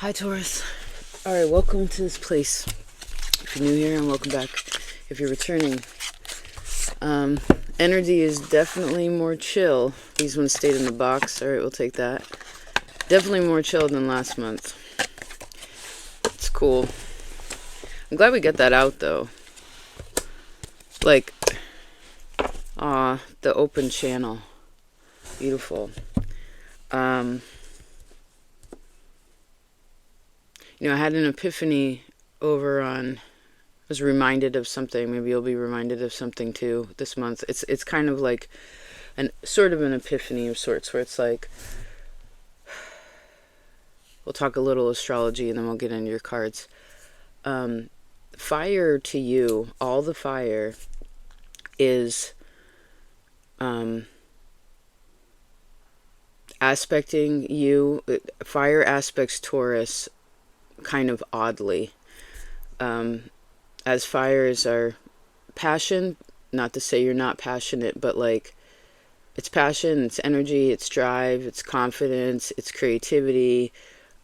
Hi, Taurus. Alright, welcome to this place. If you're new here, and welcome back. If you're returning, energy is definitely more chill. These ones stayed in the box. Alright, we'll take that. Definitely more chill than last month. It's cool. I'm glad we get that out, though. Like, the open channel. Beautiful. I had an epiphany over on... I was reminded of something. Maybe you'll be reminded of something too this month. It's kind of like sort of an epiphany of sorts, where it's like, we'll talk a little astrology and then we'll get into your cards. Fire to you, all the fire is aspecting you. Fire aspects Taurus kind of oddly. As fires are passion, not to say you're not passionate, but like, it's passion, it's energy, it's drive, it's confidence, it's creativity,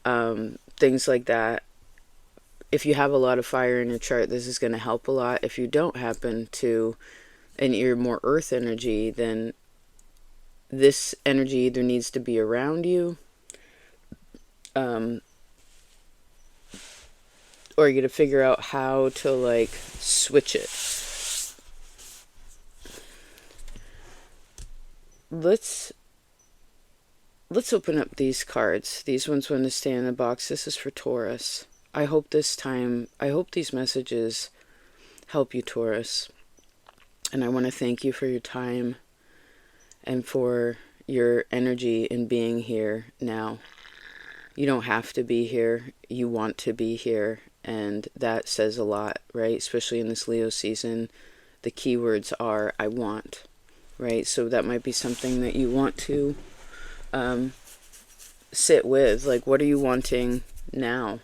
things like that. If you have a lot of fire in your chart, this is going to help a lot. If you don't happen to, and you're more earth energy, then this energy either needs to be around you, or you got to figure out how to like switch it. Let's open up these cards. These ones want to stay in the box. This is for Taurus. I hope these messages help you, Taurus. And I want to thank you for your time and for your energy in being here now. You don't have to be here. You want to be here. And that says a lot, right? Especially in this Leo season. The keywords are, I want, right? So that might be something that you want to sit with. Like, what are you wanting now?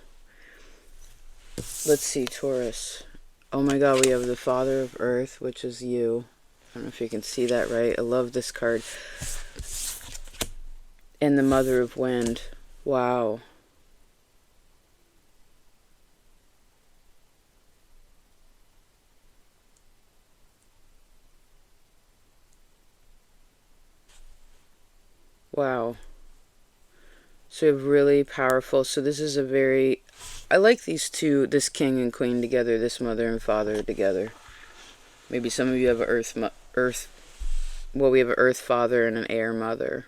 Let's see, Taurus. Oh my God, we have the Father of Earth, which is you. I don't know if you can see that right. I love this card. And the Mother of Wind. Wow. Wow. So you have really powerful. So this is a very... I like these two, this king and queen together, this mother and father together. Maybe some of you have an well, we have an earth father and an air mother.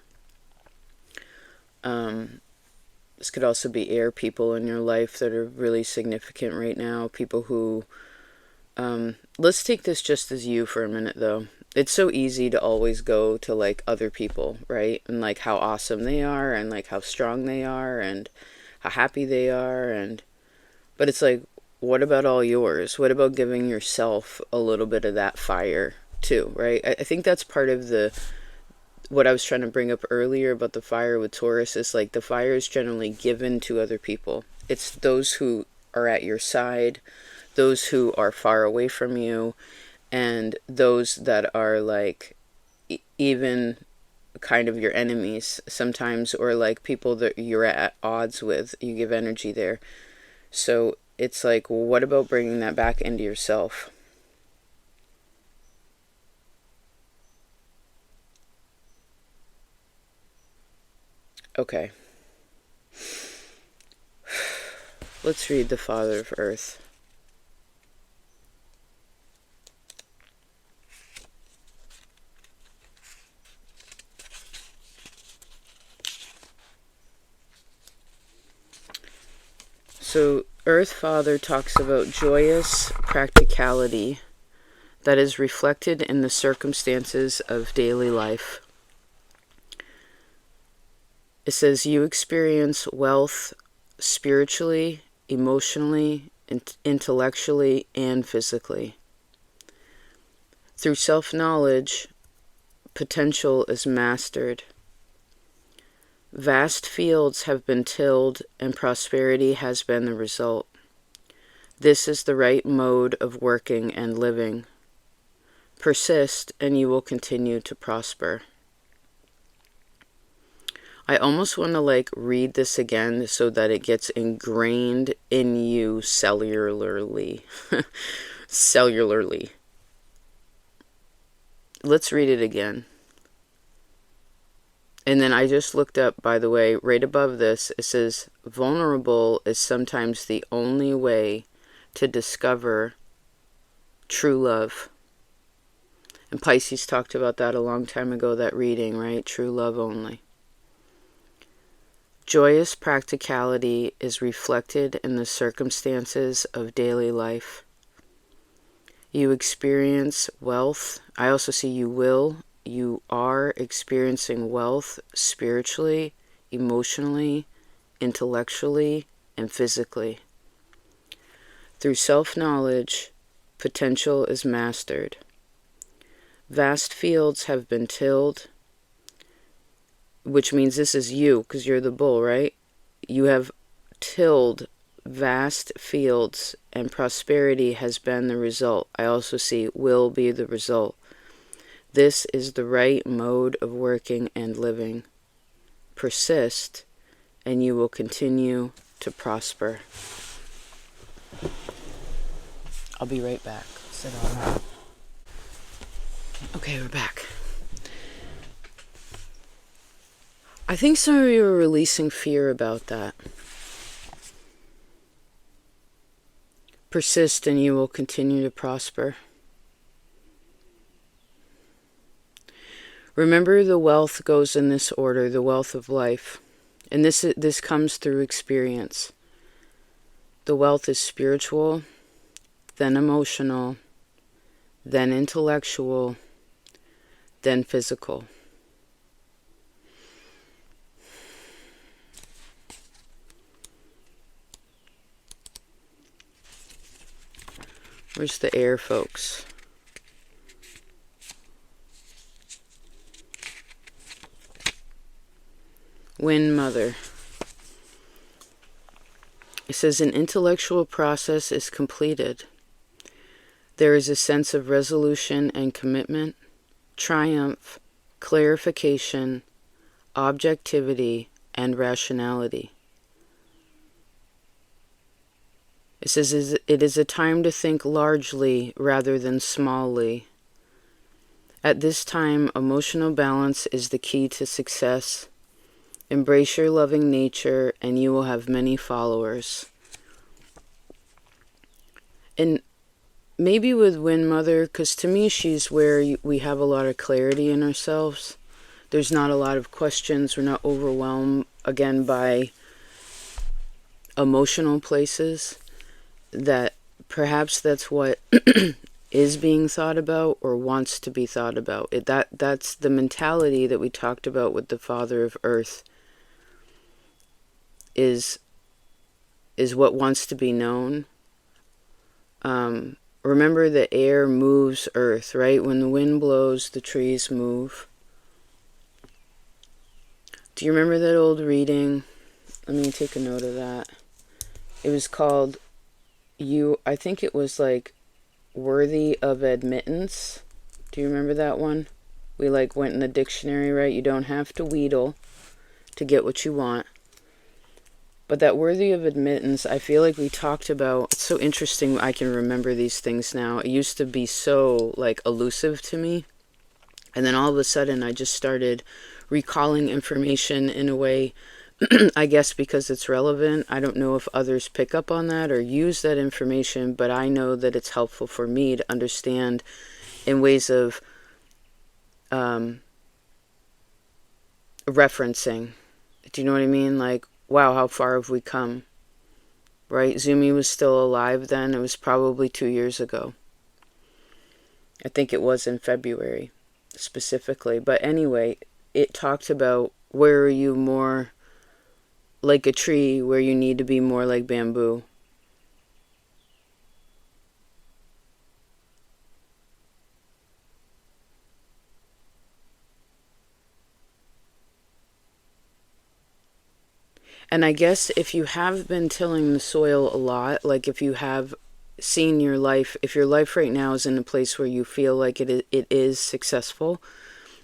This could also be air people in your life that are really significant right now. People who... let's take this just as you for a minute, though. It's so easy to always go to like other people, right? And like how awesome they are, and like how strong they are, and how happy they are, but it's like, what about all yours? What about giving yourself a little bit of that fire too, right? I think that's part of what I was trying to bring up earlier about the fire with Taurus, is like the fire is generally given to other people. It's those who are at your side, those who are far away from you, and those that are like even kind of your enemies sometimes, or like people that you're at odds with, you give energy there. So it's like, well, what about bringing that back into yourself? Okay. Let's read the Father of Earth. So Earth Father talks about joyous practicality that is reflected in the circumstances of daily life. It says, you experience wealth spiritually, emotionally, intellectually, and physically. Through self-knowledge, potential is mastered. Vast fields have been tilled, and prosperity has been the result. This is the right mode of working and living. Persist, and you will continue to prosper. I almost want to like read this again so that it gets ingrained in you cellularly. Cellularly. Let's read it again. And then I just looked up, by the way, right above this, it says, vulnerable is sometimes the only way to discover true love. And Pisces talked about that a long time ago, that reading, right? True love only. Joyous practicality is reflected in the circumstances of daily life. You experience wealth. I also see you are experiencing wealth spiritually, emotionally, intellectually, and physically. Through self-knowledge, potential is mastered. Vast fields have been tilled, which means this is you, because you're the bull, right? You have tilled vast fields, and prosperity has been the result. I also see will be the result. This is the right mode of working and living. Persist, and you will continue to prosper. I'll be right back. Sit on. Okay, we're back. I think some of you are releasing fear about that. Persist, and you will continue to prosper. Remember, the wealth goes in this order, the wealth of life. And this comes through experience. The wealth is spiritual, then emotional, then intellectual, then physical. Where's the air, folks? Wind Mother. It says an intellectual process is completed. There is a sense of resolution and commitment, triumph, clarification, objectivity, and rationality. It says it is a time to think largely rather than smallly. At this time, emotional balance is the key to success. Embrace your loving nature, and you will have many followers. And maybe with Wind Mother, because to me she's where we have a lot of clarity in ourselves. There's not a lot of questions. We're not overwhelmed, again, by emotional places. That perhaps that's what is being thought about or wants to be thought about. That's the mentality that we talked about with the Father of Earth. Is what wants to be known. Remember, the air moves earth, right? When the wind blows, the trees move. Do you remember that old reading? Let me take a note of that. It was called, I think it was like, Worthy of Admittance. Do you remember that one? We like went in the dictionary, right? You don't have to wheedle to get what you want. But that worthy of admittance, I feel like we talked about. It's so interesting I can remember these things now. It used to be so like elusive to me. And then all of a sudden I just started recalling information in a way, I guess because it's relevant. I don't know if others pick up on that or use that information, but I know that it's helpful for me to understand in ways of referencing. Do you know what I mean? Like, wow, how far have we come? Right? Zumi was still alive then. It was probably 2 years ago. I think it was in February, specifically. But anyway, it talked about where are you more like a tree, where you need to be more like bamboo. And I guess if you have been tilling the soil a lot, like if you have seen your life, if your life right now is in a place where you feel like it is successful,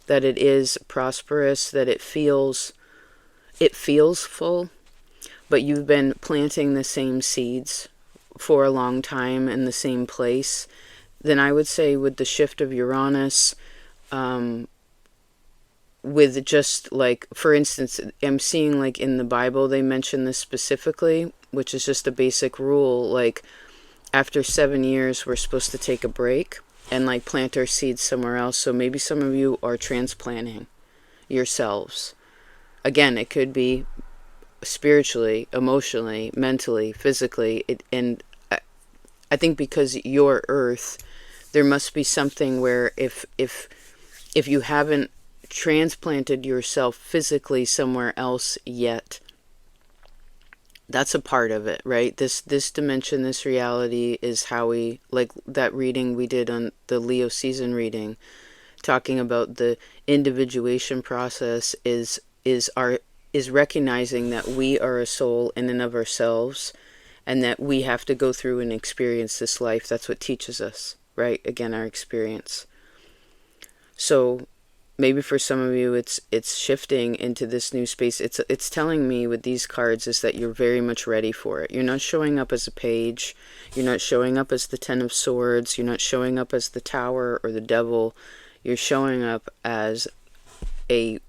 that it is prosperous, that it feels it feels full, but you've been planting the same seeds for a long time in the same place, then I would say with the shift of Uranus, with just like, for instance, I'm seeing like in the Bible, they mention this specifically, which is just a basic rule. Like after 7 years, we're supposed to take a break and like plant our seeds somewhere else. So maybe some of you are transplanting yourselves. Again, it could be spiritually, emotionally, mentally, physically. And I think because you're Earth, there must be something where if you haven't transplanted yourself physically somewhere else yet, that's a part of it, right? This dimension, this reality is how we, like that reading we did on the Leo season reading, talking about the individuation process is recognizing that we are a soul in and of ourselves, and that we have to go through and experience this life. That's what teaches us, right? Again, our experience. So maybe for some of you it's shifting into this new space. It's telling me with these cards is that you're very much ready for it. You're not showing up as a page. You're not showing up as the Ten of Swords. You're not showing up as the Tower or the Devil. You're showing up as the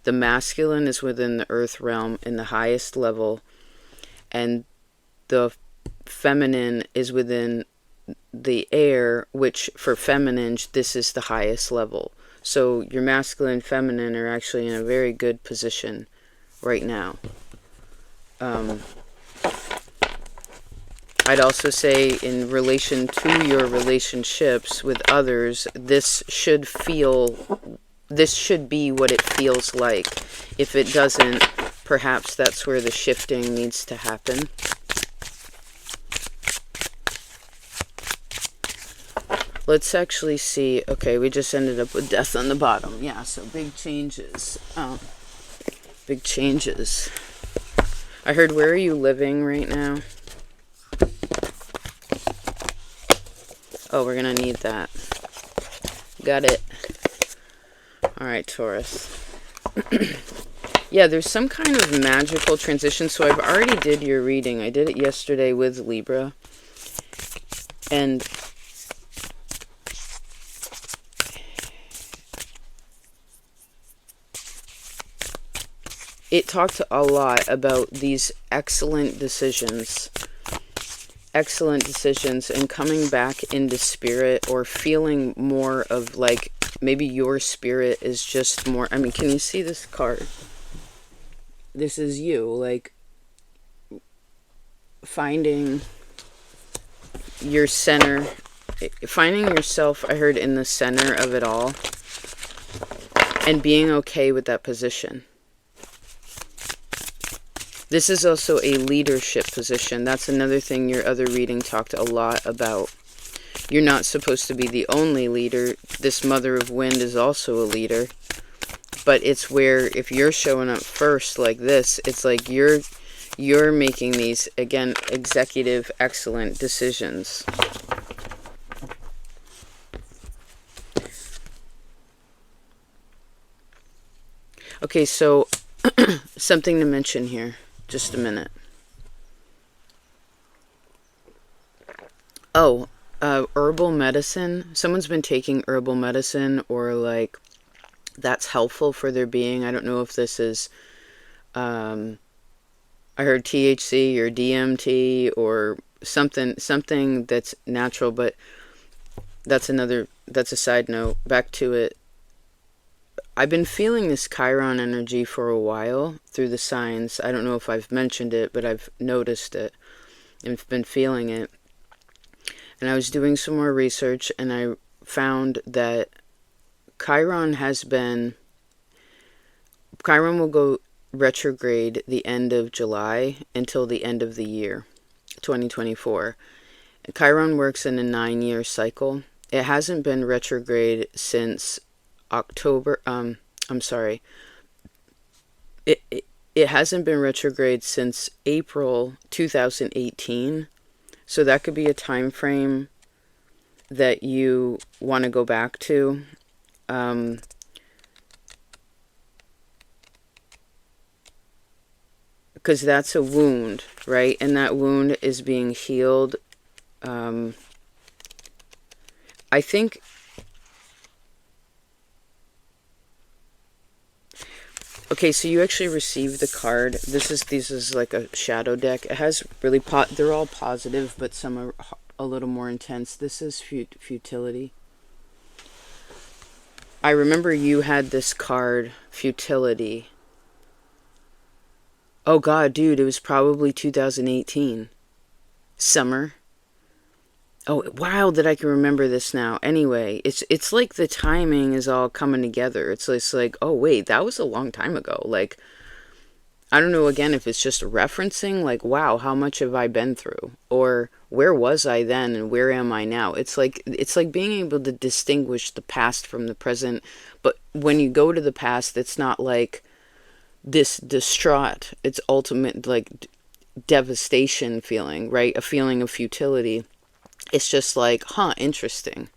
masculine is within the earth realm in the highest level, and the feminine is within the air, which for feminine, this is the highest level. So your masculine and feminine are actually in a very good position right now. I'd also say in relation to your relationships with others, this should be what it feels like. If it doesn't, perhaps that's where the shifting needs to happen. Let's actually see. Okay, we just ended up with death on the bottom. Yeah, so big changes. Big changes. I heard, where are you living right now? Oh, we're going to need that. Got it. Alright, Taurus. Yeah, there's some kind of magical transition. So I've already did your reading. I did it yesterday with Libra. And it talked a lot about these excellent decisions, and coming back into spirit, or feeling more of like, maybe your spirit is just more, I mean, can you see this card? This is you, like, finding your center, finding yourself, I heard, in the center of it all, and being okay with that position. This is also a leadership position. That's another thing your other reading talked a lot about. You're not supposed to be the only leader. This Mother of Wind is also a leader. But it's where, if you're showing up first like this, it's like you're making these, again, executive, excellent decisions. Okay, so something to mention here. Just a minute. Oh, herbal medicine. Someone's been taking herbal medicine, or like that's helpful for their being. I don't know if this is, I heard THC or DMT or something that's natural, but that's a side note. Back to it. I've been feeling this Chiron energy for a while through the signs. I don't know if I've mentioned it, but I've noticed it and been feeling it. And I was doing some more research, and I found that Chiron will go retrograde the end of July until the end of the year, 2024. Chiron works in a 9-year cycle. It hasn't been retrograde since October, it hasn't been retrograde since April 2018. So that could be a time frame that you want to go back to. because that's a wound, right? And that wound is being healed. Um, I think, okay, so you actually received the card. This is like a shadow deck. It has really they're all positive, but some are a little more intense. This is futility. I remember you had this card, futility. Oh god, dude, it was probably 2018. Summer. Oh, wow, that I can remember this now. Anyway, it's like the timing is all coming together. It's like, oh wait, that was a long time ago. Like, I don't know again if it's just referencing, like, wow, how much have I been through? Or where was I then and where am I now? It's like being able to distinguish the past from the present. But when you go to the past, it's not like this distraught, it's ultimate like devastation feeling, right? A feeling of futility. It's just like, huh, interesting,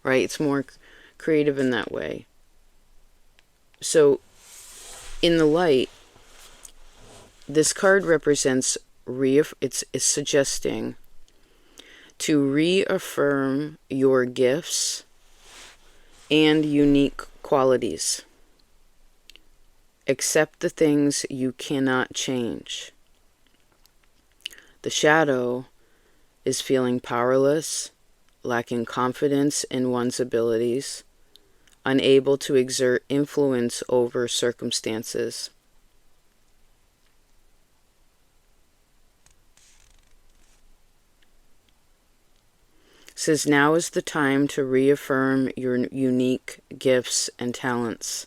right? It's more creative in that way. So in the light, this card represents it's suggesting to reaffirm your gifts and unique qualities. Accept the things you cannot change. The shadow is feeling powerless, lacking confidence in one's abilities, unable to exert influence over circumstances. Says now is the time to reaffirm your unique gifts and talents.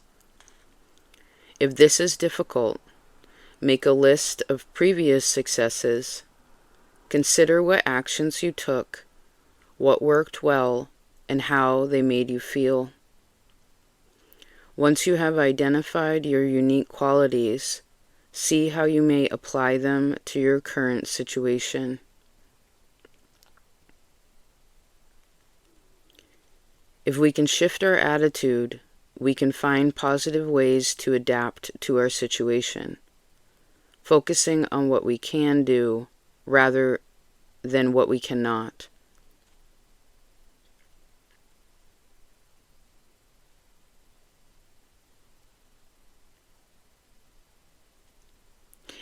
If this is difficult, make a list of previous successes. Consider what actions you took, what worked well, and how they made you feel. Once you have identified your unique qualities, see how you may apply them to your current situation. If we can shift our attitude, we can find positive ways to adapt to our situation, focusing on what we can do rather than what we cannot.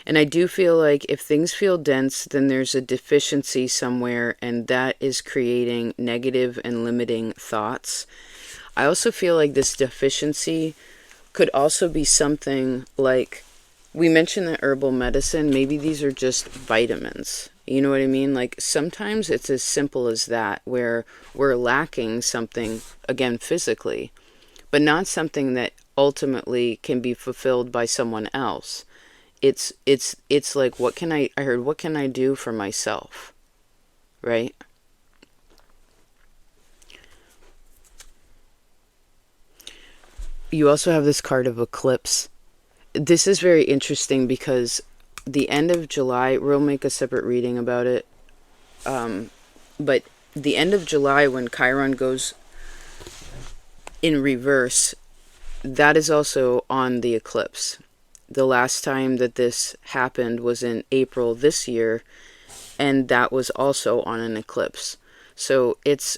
And I do feel like if things feel dense, then there's a deficiency somewhere, and that is creating negative and limiting thoughts. I also feel like this deficiency could also be something like, we mentioned the herbal medicine, maybe these are just vitamins. You know what I mean? Like sometimes it's as simple as that, where we're lacking something, again, physically, but not something that ultimately can be fulfilled by someone else. It's like, what can I heard, what can I do for myself? Right? You also have this card of eclipse. This is very interesting because the end of July, we'll make a separate reading about it. But the end of July, when Chiron goes in reverse, that is also on the eclipse. The last time that this happened was in April this year, and that was also on an eclipse. So it's,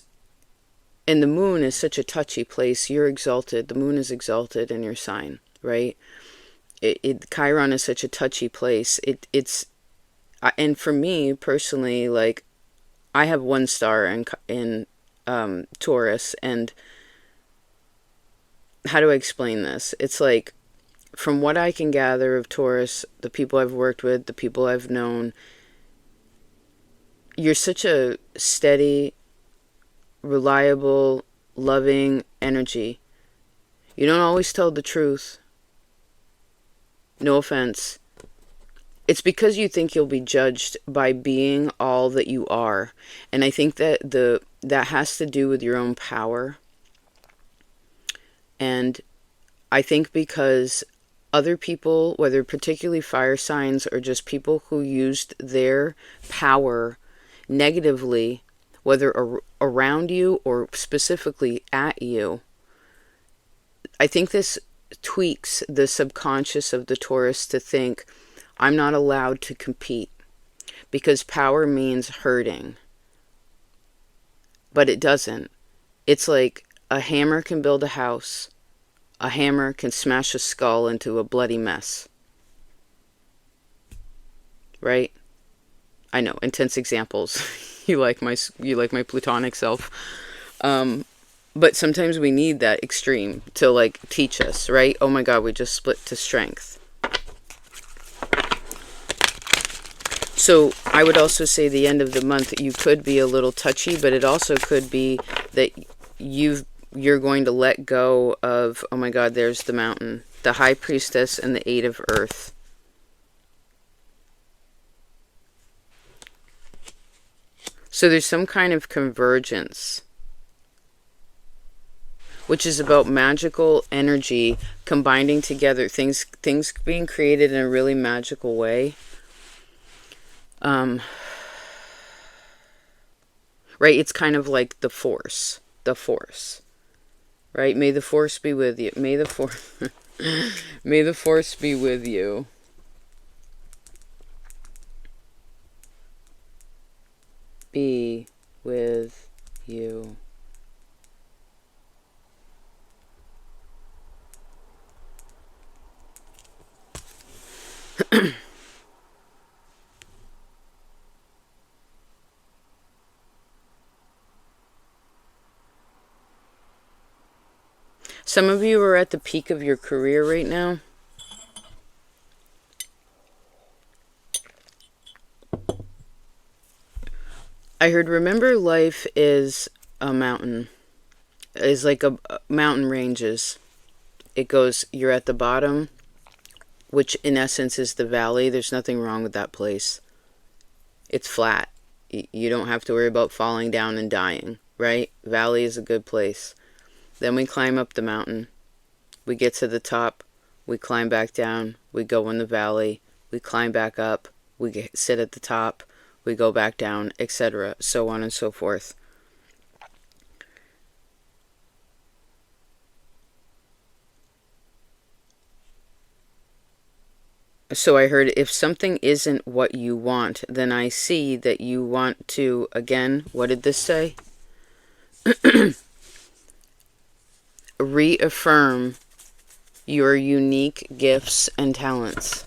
and the moon is such a touchy place. You're exalted. The moon is exalted in your sign, right? Chiron is such a touchy place. And for me personally, like, I have one star in Taurus, and how do I explain this? It's like, from what I can gather of Taurus, the people I've worked with, the people I've known, you're such a steady, reliable, loving energy. You don't always tell the truth. No offense. It's because you think you'll be judged by being all that you are. And I think that that has to do with your own power. And I think because other people, whether particularly fire signs or just people who used their power negatively, whether around you or specifically at you, I think this tweaks the subconscious of the Taurus to think, I'm not allowed to compete because power means hurting. But it doesn't. It's like a hammer can build a house. A hammer can smash a skull into a bloody mess. Right? I know, intense examples. you like my platonic self. But sometimes we need that extreme to like teach us, right? Oh my God, we just split to strength. So I would also say the end of the month, you could be a little touchy, but it also could be that you're going to let go of, oh my God, there's the mountain, the high priestess and the 8 of earth. So there's some kind of convergence, which is about magical energy combining together, things being created in a really magical way. Right? It's kind of like the force. Right? May the force be with you. May the force May the force be with you. Be with you. Some of you are at the peak of your career right now. I heard, remember, life is a mountain. Is like a mountain ranges. It goes, you're at the bottom, which in essence is the valley. There's nothing wrong with that place. It's flat. You don't have to worry about falling down and dying, right? Valley is a good place. Then we climb up the mountain. We get to the top. We climb back down. We go in the valley. We climb back up. We sit at the top. We go back down, etc. So on and so forth. So I heard, if something isn't what you want, then I see that you want to, again, what did this say? Reaffirm your unique gifts and talents.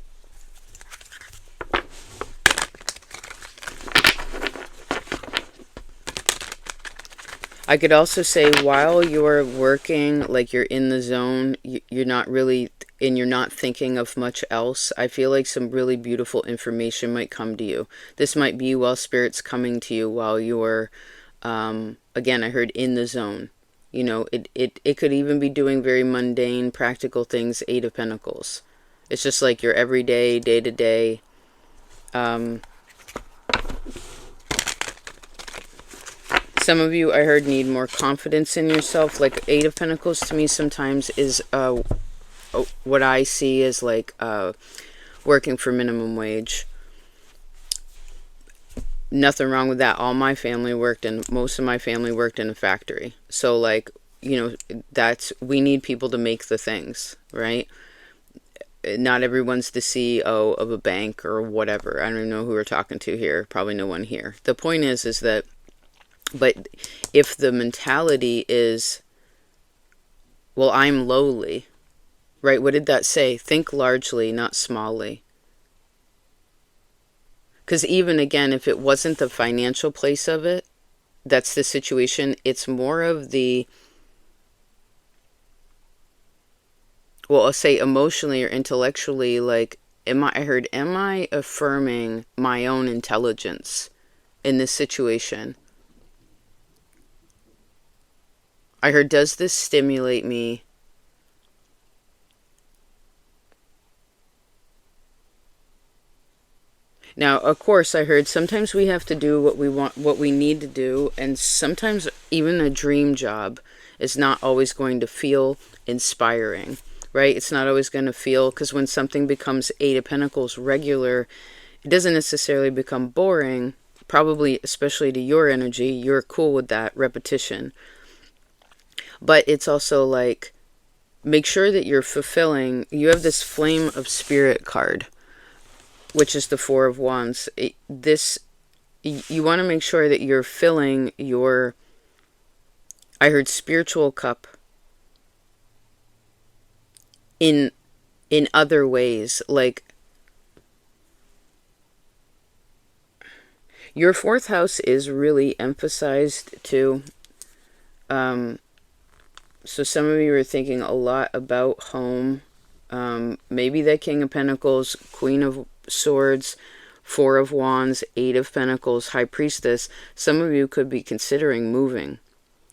I could also say, while you're working, like you're in the zone, you're not really, and you're not thinking of much else, I feel like some really beautiful information might come to you. This might be while Spirit's coming to you while you're, again, I heard in the zone. You know, it could even be doing very mundane, practical things, 8 of Pentacles. It's just like your everyday, day-to-day, some of you, I heard, need more confidence in yourself. Like 8 of Pentacles to me sometimes is what I see as like working for minimum wage. Nothing wrong with that. All my family worked in, most of my family worked in a factory. So like, you know, we need people to make the things, right? Not everyone's the CEO of a bank or whatever. I don't even know who we're talking to here. Probably no one here. The point is that, but if the mentality is, well, I'm lowly, right? What did that say? Think largely, not smallly. Because even, again, if it wasn't the financial place of it, that's the situation. It's more of the, well, I'll say emotionally or intellectually, like, am I affirming my own intelligence in this situation? I heard, does this stimulate me? Now, of course, I heard sometimes we have to do what we want, what we need to do, and sometimes even a dream job is not always going to feel inspiring, right? It's not always going to feel, because when something becomes 8 of Pentacles regular, it doesn't necessarily become boring, probably, especially to your energy. You're cool with that repetition. But it's also like, make sure that you're fulfilling, you have this Flame of Spirit card. which is the Four of Wands. You want to make sure that you're filling your, I heard spiritual cup in other ways. Like, your fourth house is really emphasized too. So some of you are thinking a lot about home. Maybe that King of Pentacles, Queen of Swords, Four of Wands, Eight of Pentacles, High Priestess. Some of you could be considering moving.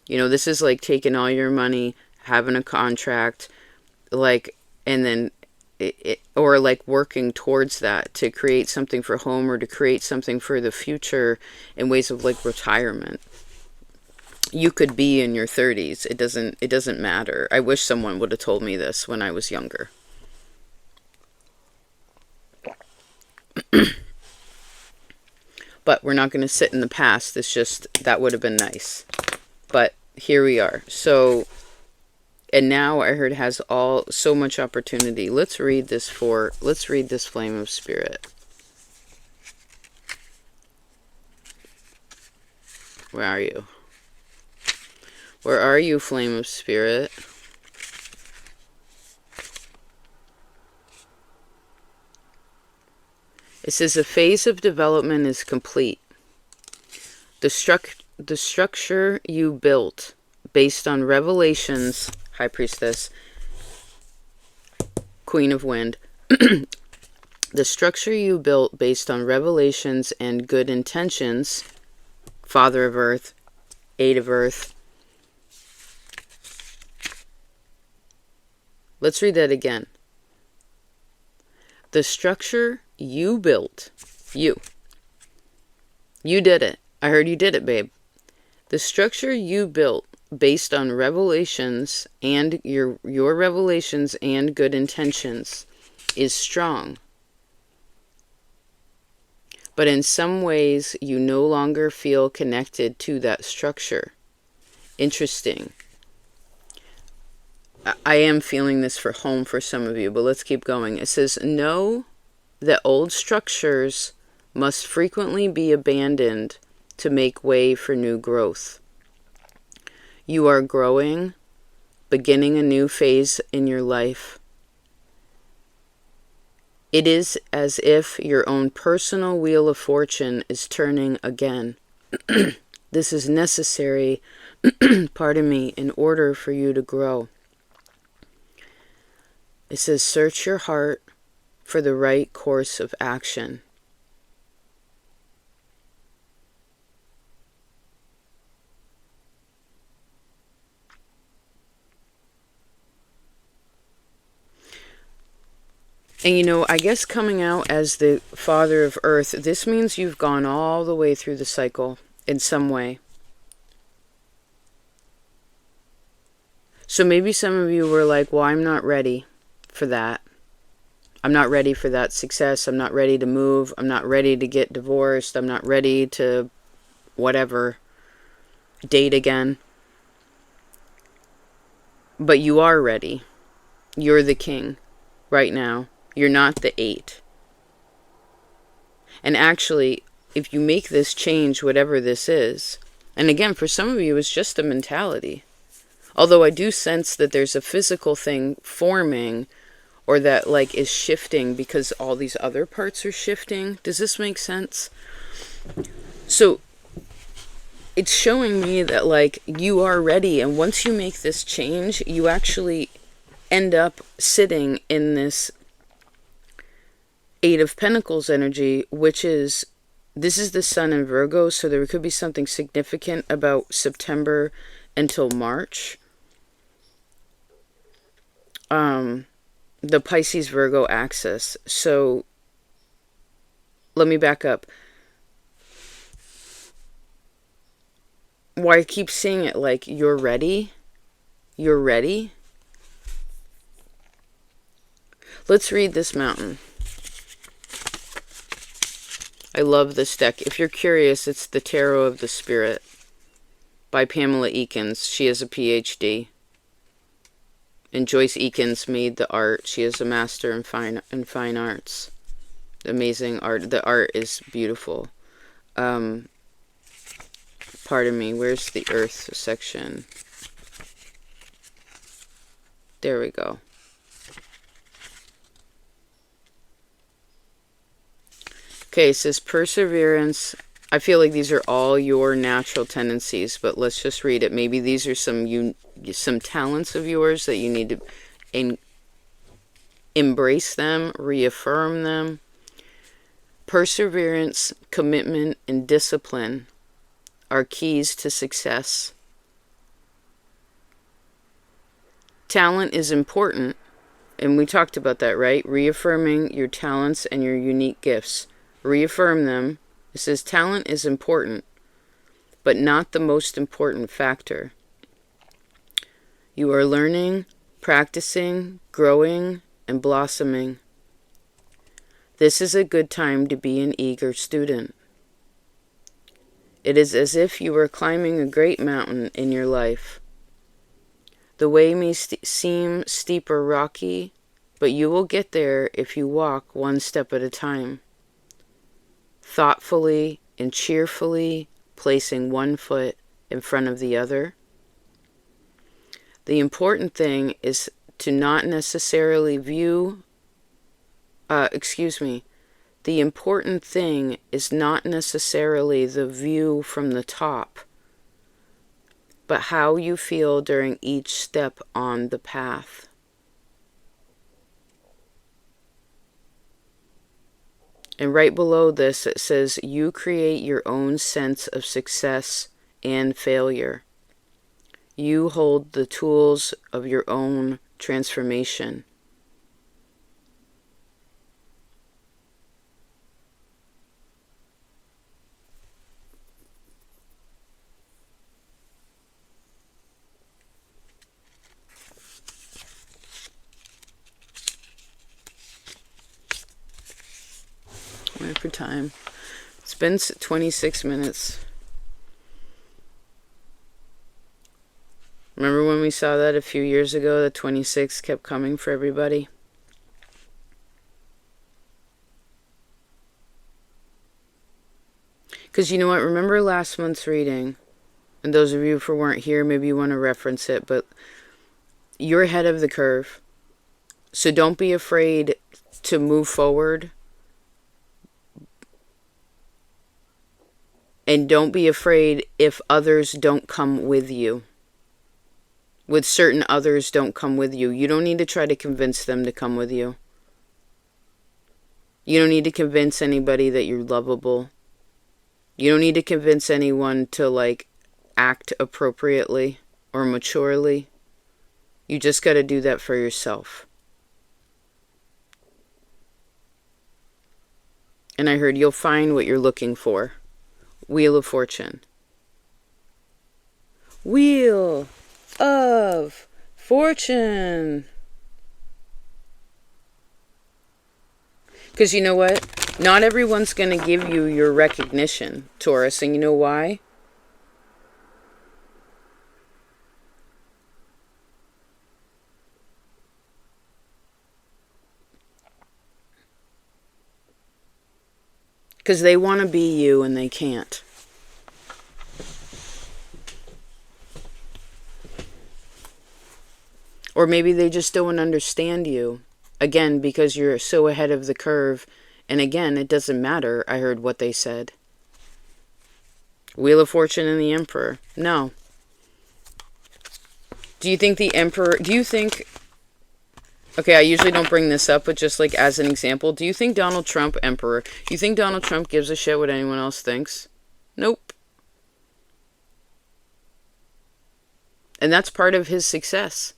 You know, this is like taking all your money, having a contract, like, and then or like working towards that to create something for home or to create something for the future in ways of like retirement. You could be in your 30s. It doesn't matter. I wish someone would have told me this when I was younger. But we're not going to sit in the past. It's just, that would have been nice. But here we are. So, and now I heard it has so much opportunity. Let's read this Flame of Spirit. Where are you? Where are you, Flame of Spirit? It says a phase of development is complete. The structure you built based on revelations, High Priestess, Queen of Wind. The structure you built based on revelations and good intentions, Father of Earth, Eight of Earth. Let's read that again. The structure you built, you did it. I heard you did it, babe. The structure you built based on revelations and your revelations and good intentions is strong. But in some ways, you no longer feel connected to that structure. Interesting. I am feeling this for home for some of you, but let's keep going. It says, know that old structures must frequently be abandoned to make way for new growth. You are growing, beginning a new phase in your life. It is as if your own personal wheel of fortune is turning again. This is necessary, pardon me, in order for you to grow. It says, search your heart for the right course of action. And you know, I guess coming out as the Father of Earth, this means you've gone all the way through the cycle in some way. So maybe some of you were like, well, I'm not ready for that. I'm not ready for that success. I'm not ready to move. I'm not ready to get divorced. I'm not ready to whatever, date again. But you are ready. You're the king right now. You're not the 8. And actually, if you make this change, whatever this is, and again, for some of you, it's just a mentality. Although I do sense that there's a physical thing forming, or that like is shifting because all these other parts are shifting. Does this make sense? So it's showing me that like you are ready, and once you make this change, you actually end up sitting in this Eight of Pentacles energy, which is, this is the Sun in Virgo, so there could be something significant about September until March. The Pisces Virgo axis. So let me back up. Why I keep seeing it like you're ready. You're ready. Let's read this mountain. I love this deck. If you're curious, it's the Tarot of the Spirit by Pamela Eakins. She has a PhD. And Joyce Eakins made the art. She is a master in fine arts. Amazing art. The art is beautiful. Pardon me, where's the earth section? There we go. Okay, it says perseverance. I feel like these are all your natural tendencies, but let's just read it. Maybe these are some talents of yours that you need to embrace them, reaffirm them. Perseverance, commitment, and discipline are keys to success. Talent is important, and we talked about that, right? Reaffirming your talents and your unique gifts. Reaffirm them. It says talent is important, but not the most important factor. You are learning, practicing, growing, and blossoming. This is a good time to be an eager student. It is as if you were climbing a great mountain in your life. The way may seem steep or rocky, but you will get there if you walk one step at a time. Thoughtfully and cheerfully placing one foot in front of the other. The important thing is to not necessarily the important thing is not necessarily the view from the top, but how you feel during each step on the path. And right below this, it says, you create your own sense of success and failure. You hold the tools of your own transformation. Wait for time. It's been 26 minutes. Remember when we saw that a few years ago, that 26 kept coming for everybody? Because you know what? Remember last month's reading? And those of you who weren't here, maybe you want to reference it, but you're ahead of the curve. So don't be afraid to move forward. And don't be afraid if others don't come with you. With certain others don't come with you. You don't need to try to convince them to come with you. You don't need to convince anybody that you're lovable. You don't need to convince anyone to act appropriately or maturely. You just got to do that for yourself. And I heard you'll find what you're looking for. Wheel of Fortune. Wheel of Fortune. Because you know what? Not everyone's going to give you your recognition, Taurus. And you know why? Because they want to be you and they can't. Or maybe they just don't understand you. Again, because you're so ahead of the curve. And again, it doesn't matter, I heard what they said. Wheel of Fortune and the Emperor. No. Do you think the Emperor... Okay, I usually don't bring this up, but just as an example, do you think Donald Trump, Emperor, do you think Donald Trump gives a shit what anyone else thinks? Nope. And that's part of his success.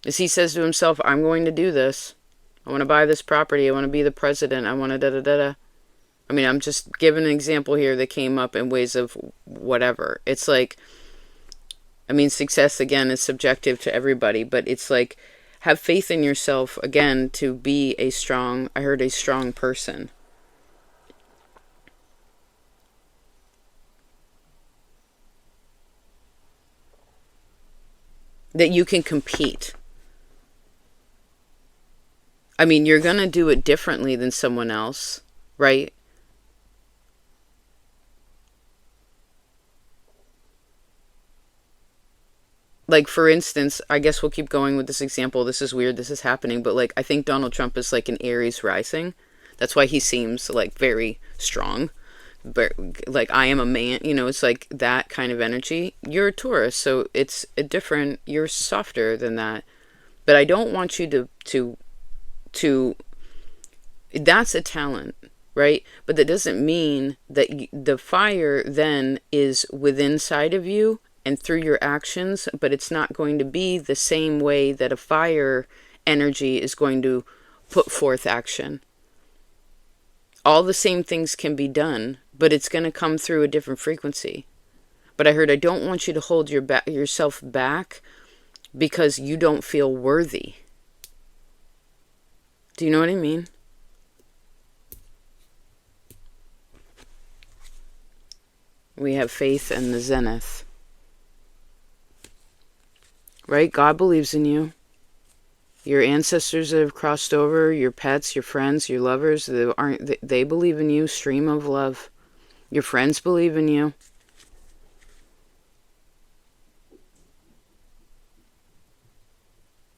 As he says to himself, I'm going to do this. I want to buy this property. I want to be the president. I want to da-da-da-da. I mean, I'm just giving an example here that came up in ways of whatever. It's success, again, is subjective to everybody, but it's have faith in yourself, again, to be a strong person. That you can compete. I mean, you're going to do it differently than someone else, right? Like, for instance, I guess we'll keep going with this example. This is weird. This is happening. But, like, I think Donald Trump is like an Aries rising. That's why he seems like very strong. But, like, I am a man. You know, it's like that kind of energy. You're a Taurus. So it's a different, you're softer than that. But I don't want you to, that's a talent, right? But that doesn't mean that the fire then is within inside of you and through your actions, but it's not going to be the same way that a fire energy is going to put forth action. All the same things can be done, but it's going to come through a different frequency. But I heard, I don't want you to hold yourself back because you don't feel worthy. Do you know what I mean? We have faith and the zenith. Right? God believes in you. Your ancestors that have crossed over, your pets, your friends, your lovers, they believe in you. Stream of love. Your friends believe in you.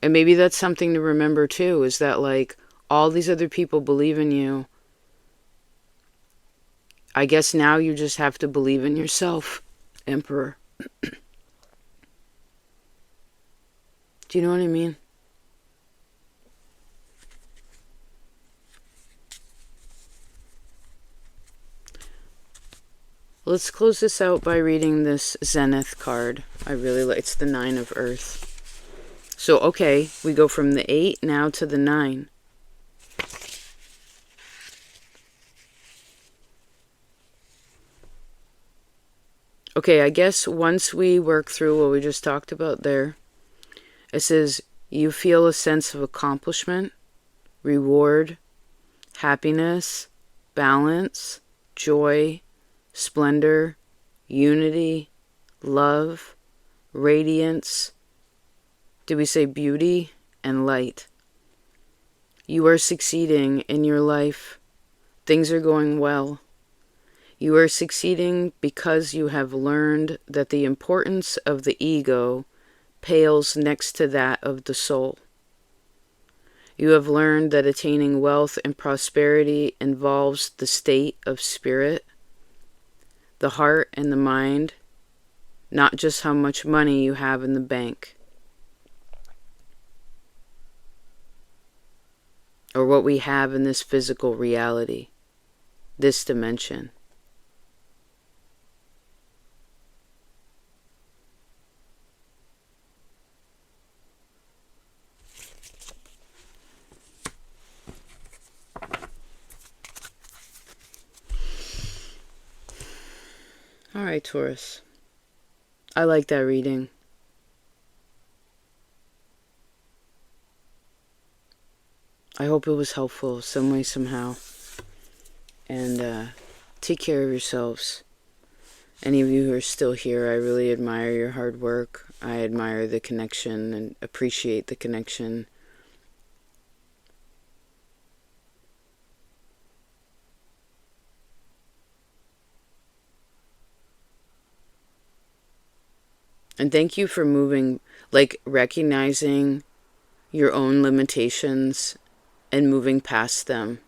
And maybe that's something to remember too, is that like all these other people believe in you. I guess now you just have to believe in yourself, Emperor. Do you know what I mean? Let's close this out by reading this Zenith card. I really like, it's the 9 of Earth. So, okay, we go from the 8 now to the 9. Okay, I guess once we work through what we just talked about there, it says you feel a sense of accomplishment, reward, happiness, balance, joy, splendor, unity, love, radiance. Did we say beauty and light? You are succeeding in your life. Things are going well. You are succeeding because you have learned that the importance of the ego pales next to that of the soul. You have learned that attaining wealth and prosperity involves the state of spirit, the heart and the mind, not just how much money you have in the bank, or what we have in this physical reality, this dimension. All right, Taurus. I like that reading. I hope it was helpful some way, somehow. And take care of yourselves. Any of you who are still here, I really admire your hard work. I admire the connection and appreciate the connection. And thank you for moving, like recognizing your own limitations and moving past them.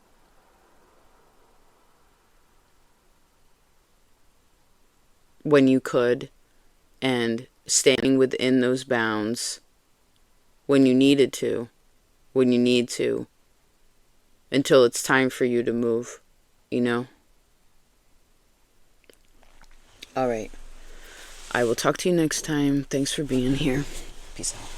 When you could, and standing within those bounds when you needed to, when you need to, until it's time for you to move, you know? All right. I will talk to you next time. Thanks for being here. Peace out.